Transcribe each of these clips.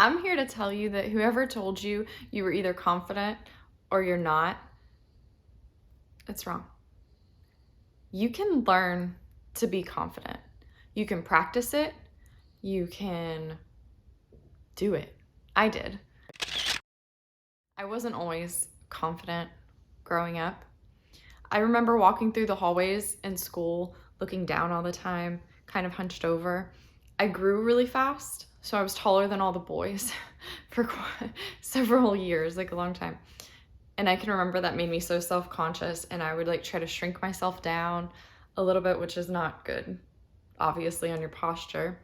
I'm here to tell you that whoever told you you were either confident or you're not, it's wrong. You can learn to be confident. You can practice it. You can do it. I did. I wasn't always confident growing up. I remember walking through the hallways in school, looking down all the time, kind of hunched over. I grew really fast, so I was taller than all the boys for several years, like a long time. And I can remember that made me so self-conscious, and I would like try to shrink myself down a little bit, which is not good, obviously, on your posture.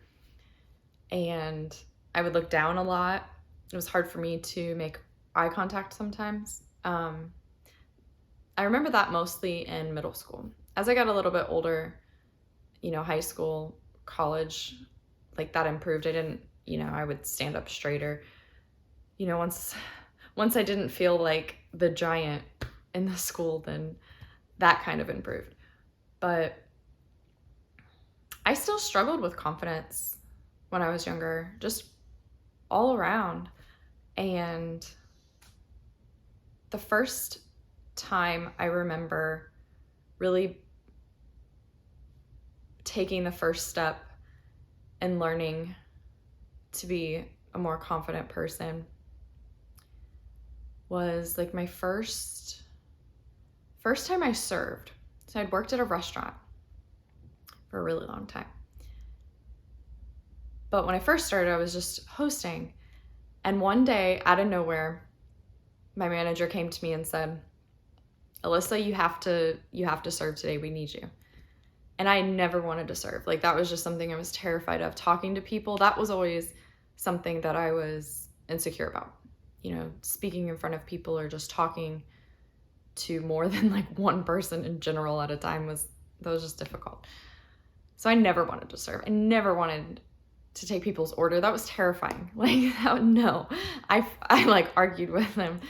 And I would look down a lot. It was hard for me to make eye contact sometimes. I remember that mostly in middle school. As I got a little bit older, high school, college, like that improved. I didn't, I would stand up straighter. Once I didn't feel like the giant in the school, then that kind of improved. But I still struggled with confidence when I was younger, just all around. And the first time I remember really taking the first step and learning to be a more confident person was like my first time I served. So I'd worked at a restaurant for a really long time. But when I first started, I was just hosting. And one day, out of nowhere, my manager came to me and said, "Alyssa, you have to serve today. We need you." And I never wanted to serve. Like, that was just something I was terrified of. Talking to people, that was always something that I was insecure about. Speaking in front of people or just talking to more than like one person in general at a time was just difficult. So I never wanted to serve. I never wanted to take people's order. That was terrifying. No. I like argued with him.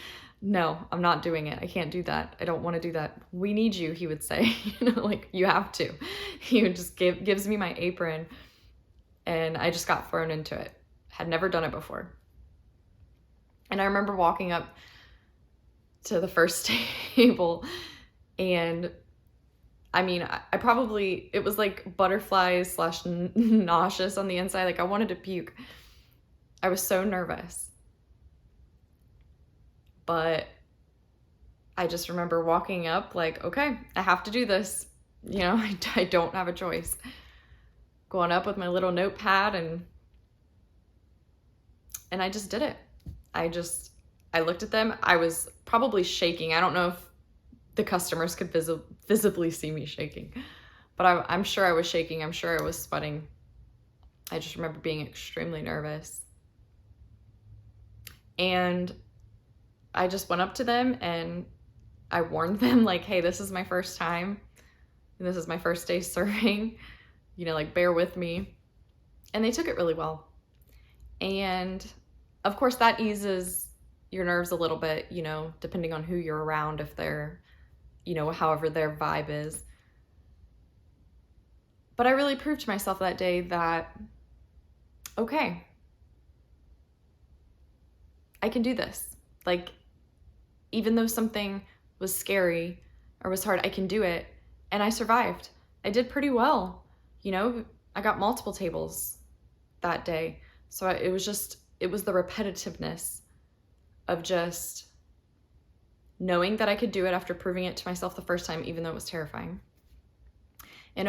"No, I'm not doing it. I can't do that. I don't want to do that. We need you," he would say. Like, "You have to." He would just gives me my apron, and I just got thrown into it. Had never done it before. And I remember walking up to the first table, and I mean, I probably, it was like butterflies / nauseous on the inside. Like, I wanted to puke. I was so nervous. But I just remember walking up like, okay, I have to do this. I don't have a choice. Going up with my little notepad, and I just did it. I looked at them. I was probably shaking. I don't know if the customers could visibly see me shaking, but I'm sure I was shaking. I'm sure I was sweating. I just remember being extremely nervous. And I just went up to them and I warned them, like, "Hey, this is my first time. And this is my first day serving. Like, bear with me." And they took it really well. And of course, that eases your nerves a little bit, depending on who you're around, if they're, however their vibe is. But I really proved to myself that day that, okay, I can do this. Like, even though something was scary or was hard, I can do it. And I survived. I did pretty well. I got multiple tables that day. So it was the repetitiveness of just knowing that I could do it after proving it to myself the first time, even though it was terrifying. And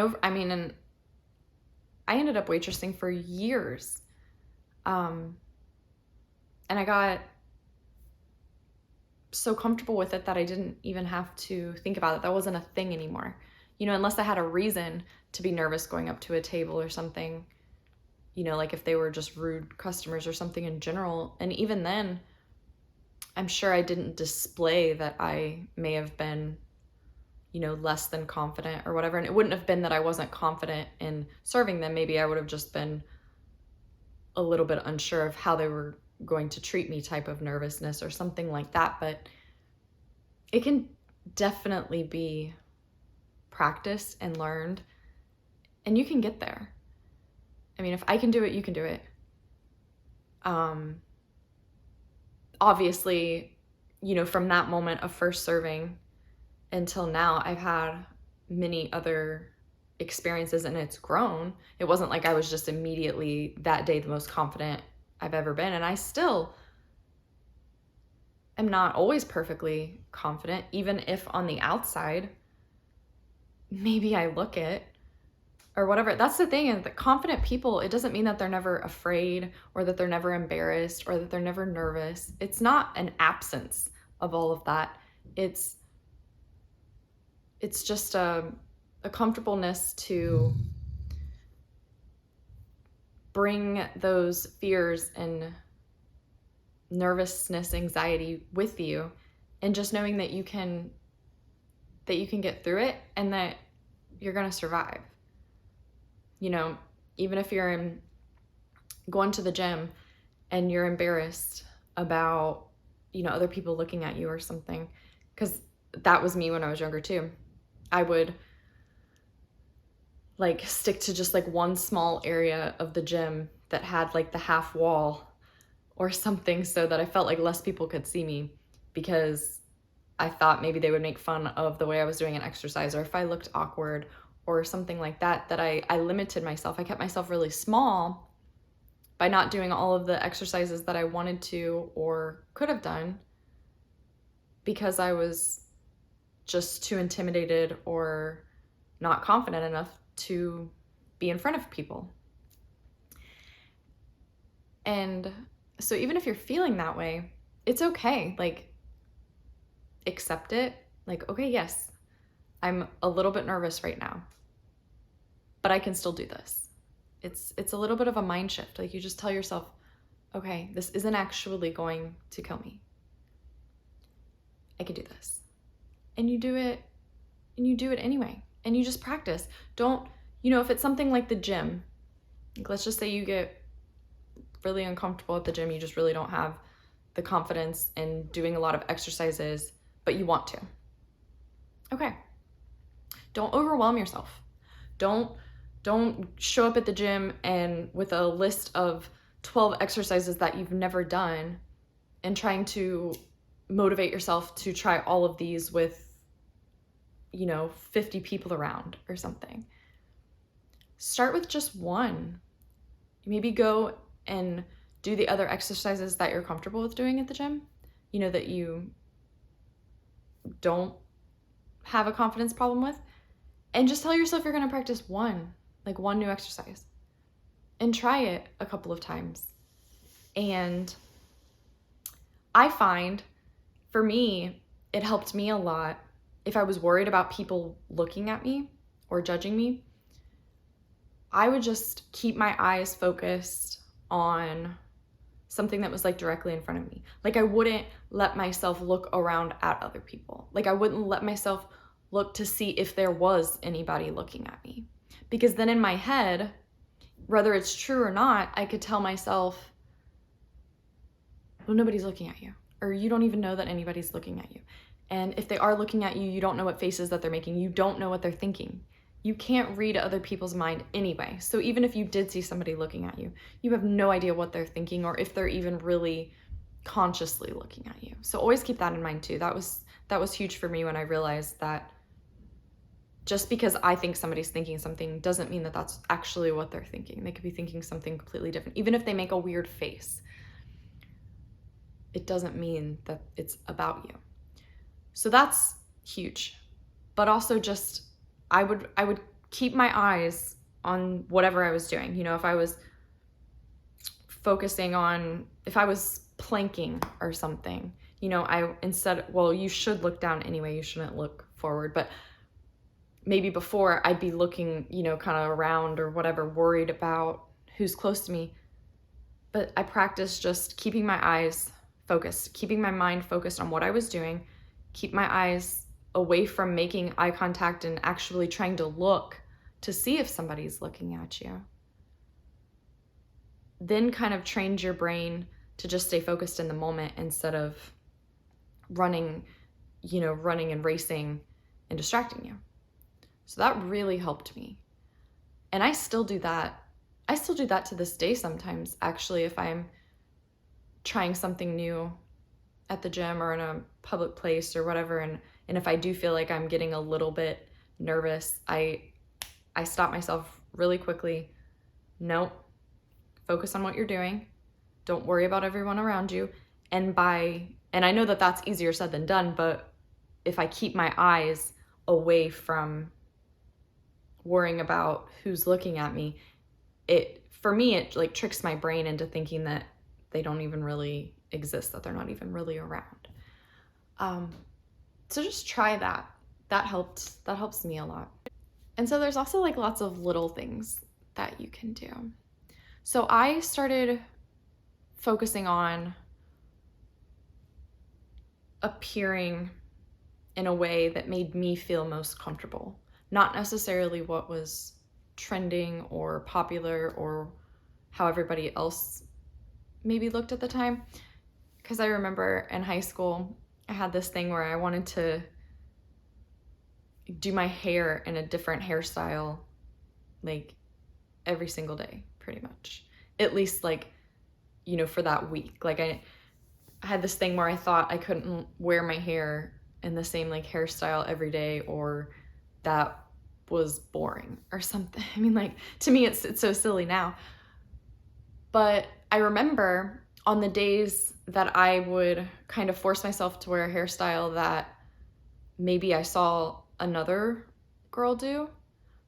I ended up waitressing for years. And I got so comfortable with it that I didn't even have to think about it. That wasn't a thing anymore. Unless I had a reason to be nervous going up to a table or something, like if they were just rude customers or something in general. And even then, I'm sure I didn't display that I may have been, less than confident or whatever. And it wouldn't have been that I wasn't confident in serving them. Maybe I would have just been a little bit unsure of how they were going to treat me type of nervousness or something like that. But it can definitely be practiced and learned, and you can get there. I mean, if I can do it, you can do it. obviously, from that moment of first serving until now, I've had many other experiences and it's grown. It wasn't like I was just immediately that day the most confident I've ever been. And I still am not always perfectly confident, even if on the outside, maybe I look it or whatever. That's the thing, is that confident people, it doesn't mean that they're never afraid or that they're never embarrassed or that they're never nervous. It's not an absence of all of that. It's just a comfortableness to bring those fears and nervousness, anxiety with you, and just knowing that you can get through it and that you're going to survive. Even if you're going to the gym and you're embarrassed about, other people looking at you or something, because that was me when I was younger too. I would stick to just one small area of the gym that had the half wall or something, so that I felt like less people could see me, because I thought maybe they would make fun of the way I was doing an exercise, or if I looked awkward or something like that, that I limited myself. I kept myself really small by not doing all of the exercises that I wanted to or could have done, because I was just too intimidated or not confident enough to be in front of people. And so even if you're feeling that way, it's okay. Accept it. Okay, yes, I'm a little bit nervous right now, but I can still do this. It's a little bit of a mind shift. You just tell yourself, okay, this isn't actually going to kill me. I can do this. And you do it anyway. And you just practice. Don't, if it's something like the gym, let's just say you get really uncomfortable at the gym, you just really don't have the confidence in doing a lot of exercises, but you want to. Okay. Don't overwhelm yourself. Don't show up at the gym and with a list of 12 exercises that you've never done and trying to motivate yourself to try all of these with 50 people around or something. Start with just one. Maybe go and do the other exercises that you're comfortable with doing at the gym, that you don't have a confidence problem with, and just tell yourself you're going to practice one new exercise, and try it a couple of times. And I find, for me, it helped me a lot. If I was worried about people looking at me or judging me, I would just keep my eyes focused on something that was directly in front of me. I wouldn't let myself look around at other people. I wouldn't let myself look to see if there was anybody looking at me. Because then in my head, whether it's true or not, I could tell myself, well, nobody's looking at you, or you don't even know that anybody's looking at you. And if they are looking at you, you don't know what faces that they're making. You don't know what they're thinking. You can't read other people's mind anyway. So even if you did see somebody looking at you, you have no idea what they're thinking or if they're even really consciously looking at you. So always keep that in mind too. That was huge for me when I realized that just because I think somebody's thinking something doesn't mean that that's actually what they're thinking. They could be thinking something completely different. Even if they make a weird face, it doesn't mean that it's about you. So that's huge. But also just, I would keep my eyes on whatever I was doing. If I was focusing on, if I was planking or something, you should look down anyway. You shouldn't look forward. But maybe before I'd be looking, kind of around or whatever, worried about who's close to me. But I practiced just keeping my eyes focused, keeping my mind focused on what I was doing, keep my eyes away from making eye contact and actually trying to look to see if somebody's looking at you. Then kind of trained your brain to just stay focused in the moment instead of running and racing and distracting you. So that really helped me. And I still do that. I still do that to this day sometimes, actually, if I'm trying something new at the gym or in a public place or whatever, and if I do feel like I'm getting a little bit nervous, I stop myself really quickly. Nope. Focus on what you're doing. Don't worry about everyone around you. And I know that that's easier said than done, but if I keep my eyes away from worrying about who's looking at me, for me, it like tricks my brain into thinking that they don't even really exist, that they're not even really around. So just try that. That helps me a lot. And so there's also like lots of little things that you can do. So I started focusing on appearing in a way that made me feel most comfortable, not necessarily what was trending or popular or how everybody else maybe looked at the time. Because I remember in high school, I had this thing where I wanted to do my hair in a different hairstyle like every single day, pretty much. At least like, for that week. Like I had this thing where I thought I couldn't wear my hair in the same like hairstyle every day, or that was boring or something. I mean, like, to me, it's so silly now. But I remember on the days that I would kind of force myself to wear a hairstyle that maybe I saw another girl do,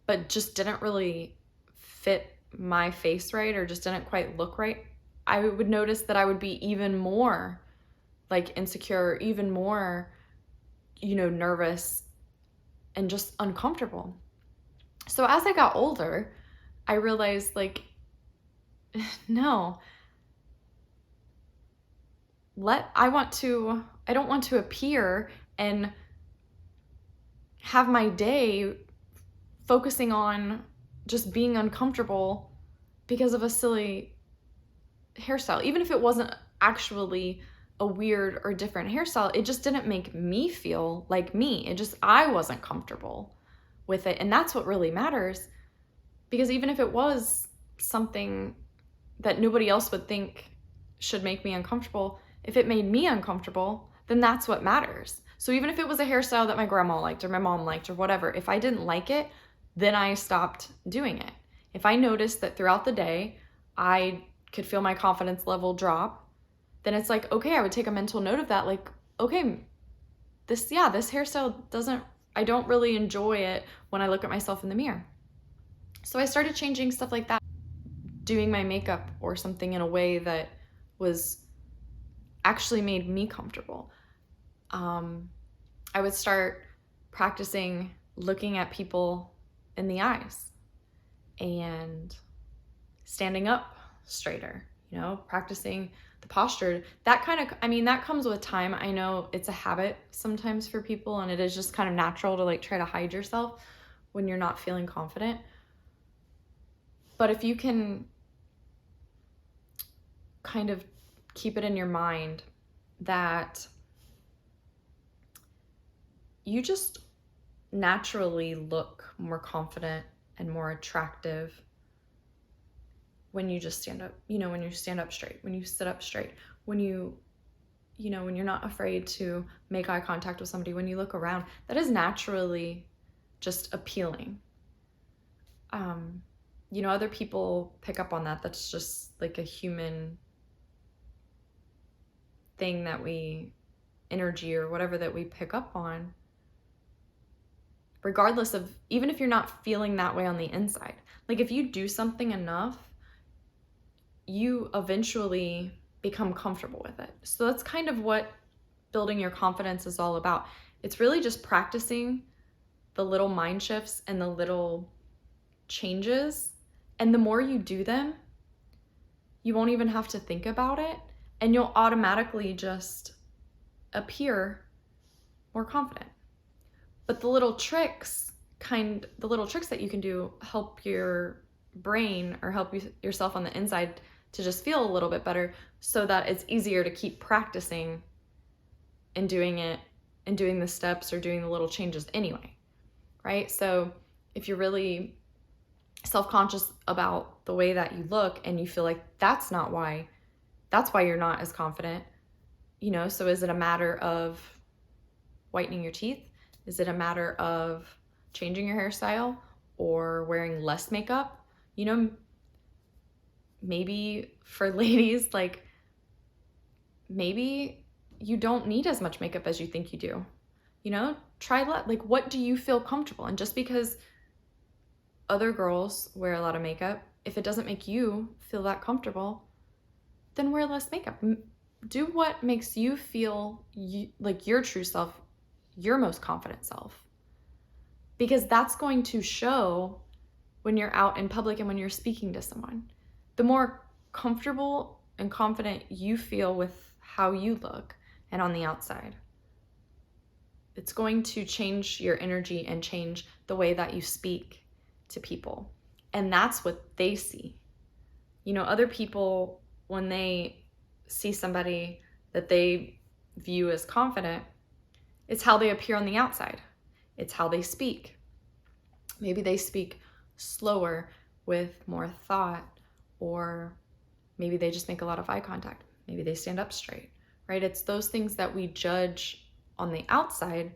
but just didn't really fit my face right, or just didn't quite look right, I would notice that I would be even more like insecure, even more, nervous and just uncomfortable. So as I got older, I realized like, no, I don't want to appear and have my day focusing on just being uncomfortable because of a silly hairstyle. Even if it wasn't actually a weird or different hairstyle, it just didn't make me feel like me. I wasn't comfortable with it. And that's what really matters. Because even if it was something that nobody else would think should make me uncomfortable, if it made me uncomfortable, then that's what matters. So even if it was a hairstyle that my grandma liked or my mom liked or whatever, if I didn't like it, then I stopped doing it. If I noticed that throughout the day, I could feel my confidence level drop, then it's like, okay, I would take a mental note of that. Like, okay, this hairstyle I don't really enjoy it when I look at myself in the mirror. So I started changing stuff like that, doing my makeup or something in a way that was actually made me comfortable. I would start practicing looking at people in the eyes and standing up straighter, practicing the posture. That comes with time. I know it's a habit sometimes for people, and it is just kind of natural to like try to hide yourself when you're not feeling confident. But if you can kind of keep it in your mind that you just naturally look more confident and more attractive when you just stand up, when you stand up straight, when you sit up straight, when when you're not afraid to make eye contact with somebody, when you look around, that is naturally just appealing. Other people pick up on that. That's just like a human thing energy or whatever that we pick up on, regardless of, even if you're not feeling that way on the inside. Like if you do something enough, you eventually become comfortable with it. So that's kind of what building your confidence is all about. It's really just practicing the little mind shifts and the little changes. And the more you do them, you won't even have to think about it, and you'll automatically just appear more confident. But the little tricks that you can do help your brain or help yourself on the inside to just feel a little bit better, so that it's easier to keep practicing and doing it and doing the steps or doing the little changes anyway, right? So if you're really self-conscious about the way that you look and you feel like that's why you're not as confident, So is it a matter of whitening your teeth? Is it a matter of changing your hairstyle or wearing less makeup? Maybe for ladies, like maybe you don't need as much makeup as you think you do. Try like what do you feel comfortable? And just because other girls wear a lot of makeup, if it doesn't make you feel that comfortable, then wear less makeup. Do what makes you feel like your true self, your most confident self. Because that's going to show when you're out in public and when you're speaking to someone. The more comfortable and confident you feel with how you look and on the outside, it's going to change your energy and change the way that you speak to people. And that's what they see. Other people, when they see somebody that they view as confident, it's how they appear on the outside. It's how they speak. Maybe they speak slower with more thought, or maybe they just make a lot of eye contact. Maybe they stand up straight, right? It's those things that we judge on the outside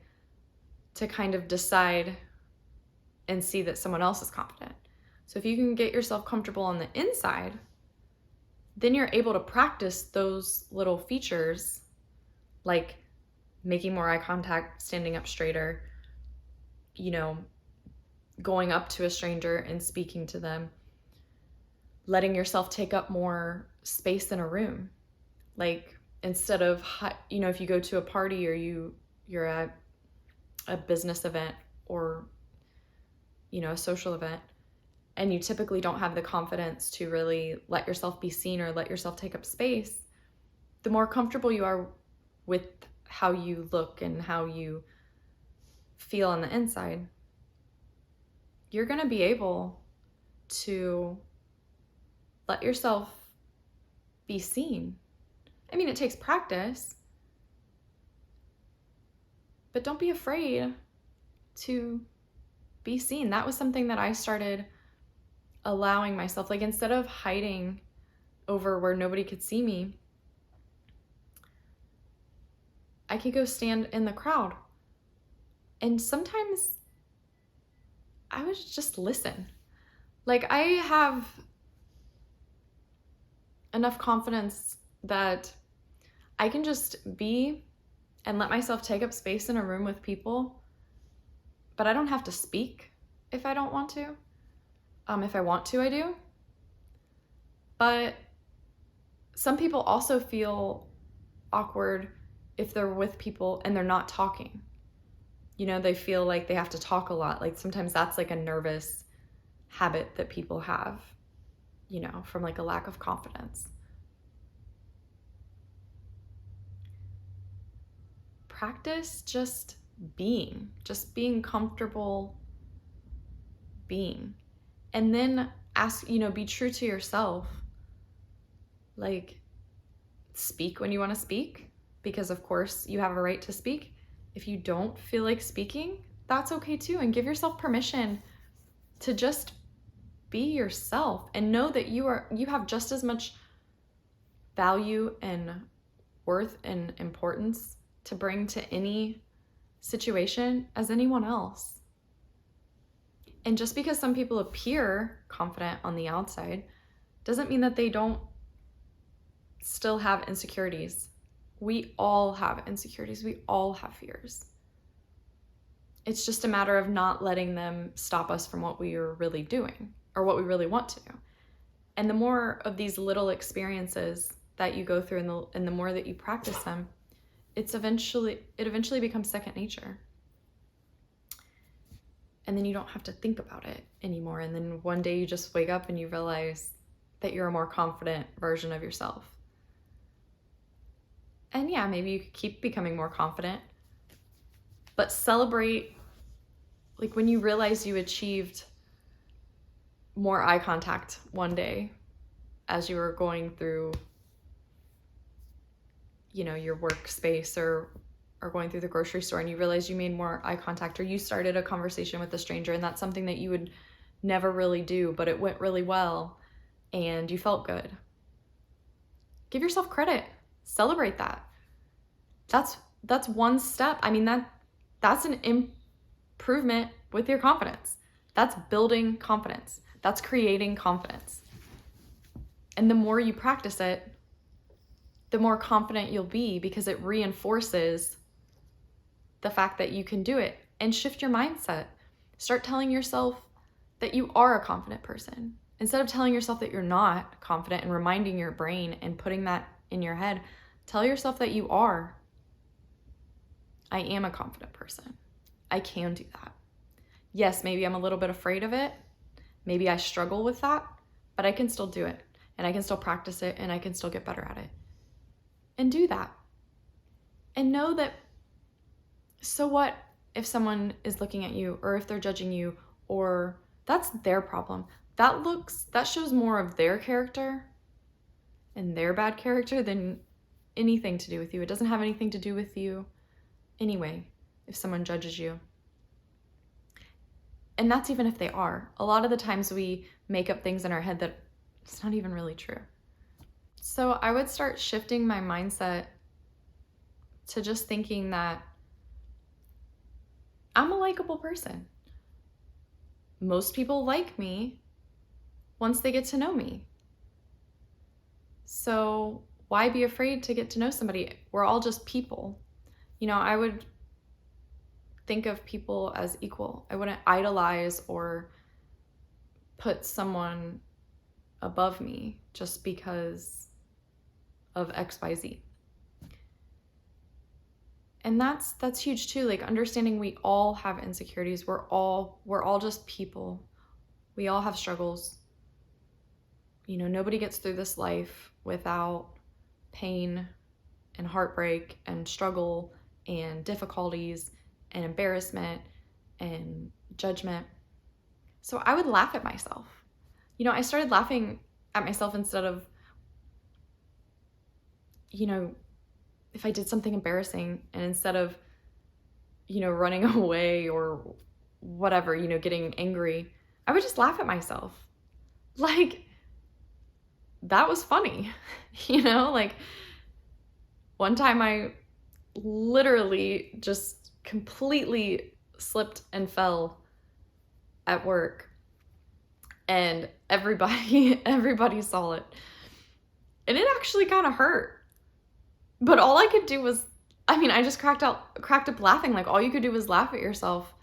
to kind of decide and see that someone else is confident. So if you can get yourself comfortable on the inside, then you're able to practice those little features, like making more eye contact, standing up straighter, going up to a stranger and speaking to them, letting yourself take up more space in a room. Like instead of, if you go to a party or you're at a business event or, a social event, and you typically don't have the confidence to really let yourself be seen or let yourself take up space, the more comfortable you are with how you look and how you feel on the inside, you're going to be able to let yourself be seen. I mean, it takes practice, but don't be afraid to be seen. That was something that I started allowing myself, like instead of hiding over where nobody could see me, I could go stand in the crowd. And sometimes I would just listen. Like I have enough confidence that I can just be and let myself take up space in a room with people, but I don't have to speak if I don't want to. If I want to, I do. But some people also feel awkward if they're with people and they're not talking. They feel like they have to talk a lot. Like sometimes that's like a nervous habit that people have, from like a lack of confidence. Practice just being comfortable being. And then ask, be true to yourself. Like, speak when you want to speak, because of course you have a right to speak. If you don't feel like speaking, that's okay too. And give yourself permission to just be yourself and know that you have just as much value and worth and importance to bring to any situation as anyone else. And just because some people appear confident on the outside doesn't mean that they don't still have insecurities. We all have insecurities. We all have fears. It's just a matter of not letting them stop us from what we are really doing or what we really want to do. And the more of these little experiences that you go through and the more that you practice them, it eventually becomes second nature. And then you don't have to think about it anymore. And then one day you just wake up and you realize that you're a more confident version of yourself. And yeah, maybe you could keep becoming more confident, but celebrate, like when you realize you achieved more eye contact one day as you were going through, your workspace or going through the grocery store, and you realize you made more eye contact, or you started a conversation with a stranger, and that's something that you would never really do, but it went really well and you felt good. Give yourself credit. Celebrate that. That's one step. I mean, that's an improvement with your confidence. That's building confidence. That's creating confidence. And the more you practice it, the more confident you'll be, because it reinforces the fact that you can do it. And shift your mindset. Start telling yourself that you are a confident person. Instead of telling yourself that you're not confident and reminding your brain and putting that in your head, tell yourself that you are. I am a confident person. I can do that. Yes, maybe I'm a little bit afraid of it. Maybe I struggle with that, but I can still do it, and I can still practice it, and I can still get better at it. And do that. And know that, so what if someone is looking at you, or if they're judging you, or that's their problem. That shows more of their character and their bad character than anything to do with you. It doesn't have anything to do with you anyway, if someone judges you. And that's even if they are. A lot of the times we make up things in our head that it's not even really true. So I would start shifting my mindset to just thinking that I'm a likable person. Most people like me once they get to know me. So why be afraid to get to know somebody? We're all just people. I would think of people as equal. I wouldn't idolize or put someone above me just because of XYZ. And that's huge too. Like, understanding we all have insecurities. We're all just people. We all have struggles. Nobody gets through this life without pain and heartbreak and struggle and difficulties and embarrassment and judgment. So I would laugh at myself. I started laughing at myself instead of, if I did something embarrassing, and instead of, running away or whatever, getting angry, I would just laugh at myself. Like, that was funny. Like, one time I literally just completely slipped and fell at work, and everybody saw it, and it actually kind of hurt. But all I could do was, I just cracked up laughing. Like, all you could do was laugh at yourself.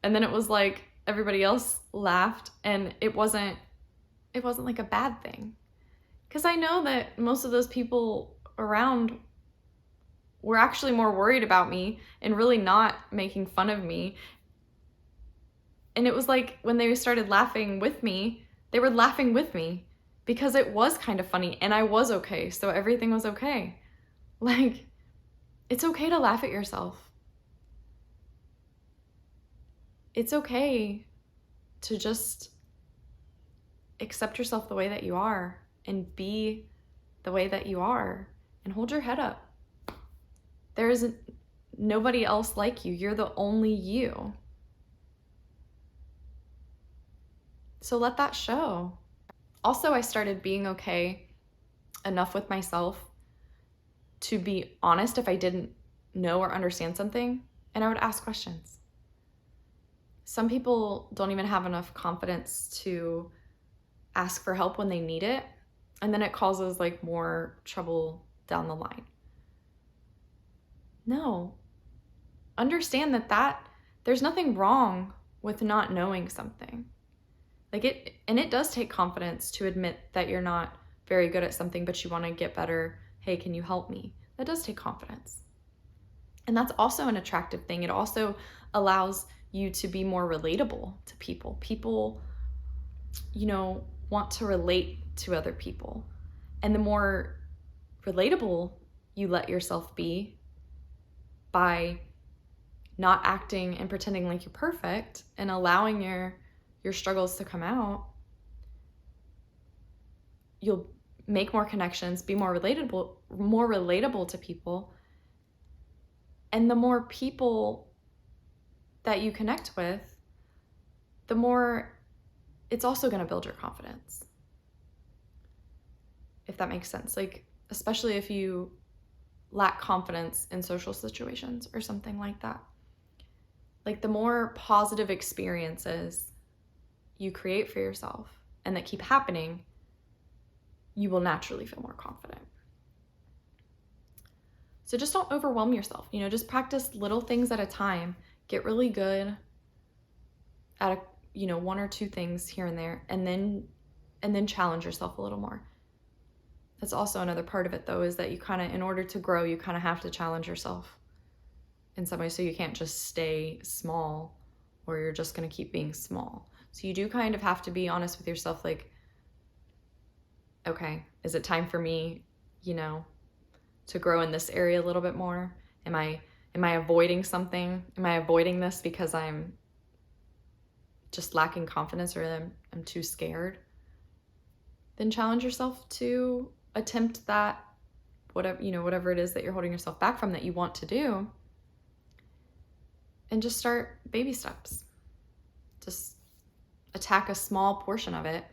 And then it was like everybody else laughed, and it wasn't like a bad thing. Because I know that most of those people around were actually more worried about me and really not making fun of me. And it was like, when they started laughing with me, they were laughing with me because it was kind of funny and I was okay. So everything was okay. Like, it's okay to laugh at yourself. It's okay to just accept yourself the way that you are and be the way that you are and hold your head up. There isn't nobody else like you. You're the only you. So let that show. Also, I started being okay enough with myself to be honest if I didn't know or understand something, and I would ask questions. Some people don't even have enough confidence to ask for help when they need it, and then it causes like more trouble down the line. No. Understand that there's nothing wrong with not knowing something. It does take confidence to admit that you're not very good at something, but you want to get better. Hey, can you help me? That does take confidence. And that's also an attractive thing. It also allows you to be more relatable to people. People, want to relate to other people. And the more relatable you let yourself be by not acting and pretending like you're perfect and allowing your struggles to come out, you'll make more connections, be more relatable to people. And the more people that you connect with, the more it's also going to build your confidence. If that makes sense. Like, especially if you lack confidence in social situations or something like that. Like the more positive experiences you create for yourself and that keep happening, you will naturally feel more confident. So just don't overwhelm yourself. Just practice little things at a time. Get really good at one or two things here and there, and then challenge yourself a little more. That's also another part of it, though, is that you kind of, in order to grow, you kind of have to challenge yourself in some way. So you can't just stay small, or you're just going to keep being small. So you do kind of have to be honest with yourself, like, okay, is it time for me, to grow in this area a little bit more? Am I avoiding something? Am I avoiding this because I'm just lacking confidence, or I'm too scared? Then challenge yourself to attempt that, whatever it is that you're holding yourself back from that you want to do, and just start baby steps. Just attack a small portion of it.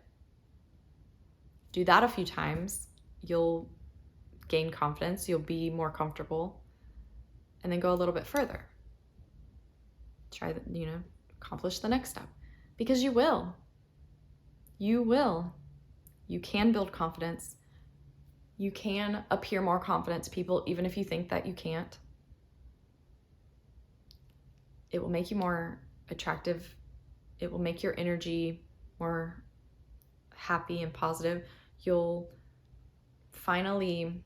Do that a few times. You'll gain confidence. You'll be more comfortable. And then go a little bit further. Try accomplish the next step. Because you will. You will. You can build confidence. You can appear more confident to people, even if you think that you can't. It will make you more attractive. It will make your energy more happy and positive. You'll finally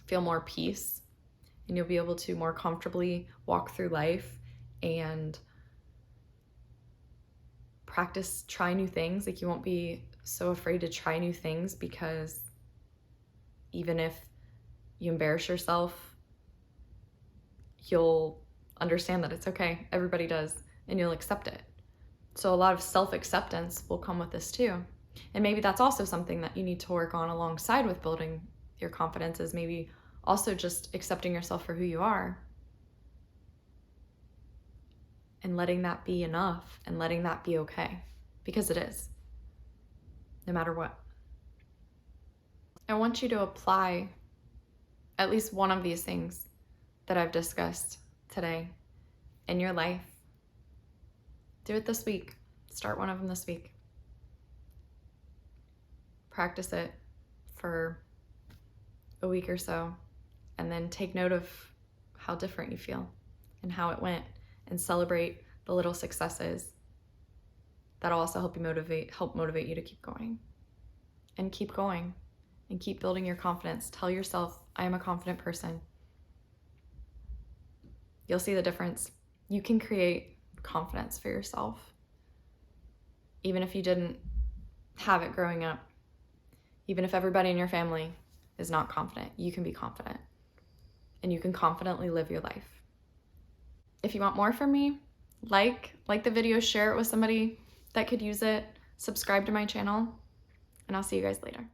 feel more peace, and you'll be able to more comfortably walk through life and practice, try new things. Like, you won't be so afraid to try new things, because even if you embarrass yourself, you'll understand that it's okay. Everybody does, and you'll accept it. So a lot of self-acceptance will come with this too. And maybe that's also something that you need to work on alongside with building your confidence, is maybe also just accepting yourself for who you are and letting that be enough and letting that be okay, because it is, no matter what. I want you to apply at least one of these things that I've discussed today in your life. Do it this week. Start one of them this week. Practice it for a week or so, and then take note of how different you feel and how it went, and celebrate the little successes. That'll also help motivate you to keep going and keep building your confidence. Tell yourself, I am a confident person. You'll see the difference. You can create confidence for yourself. Even if you didn't have it growing up, even if everybody in your family is not confident, you can be confident, and you can confidently live your life. If you want more from me, like the video, share it with somebody that could use it, subscribe to my channel, and I'll see you guys later.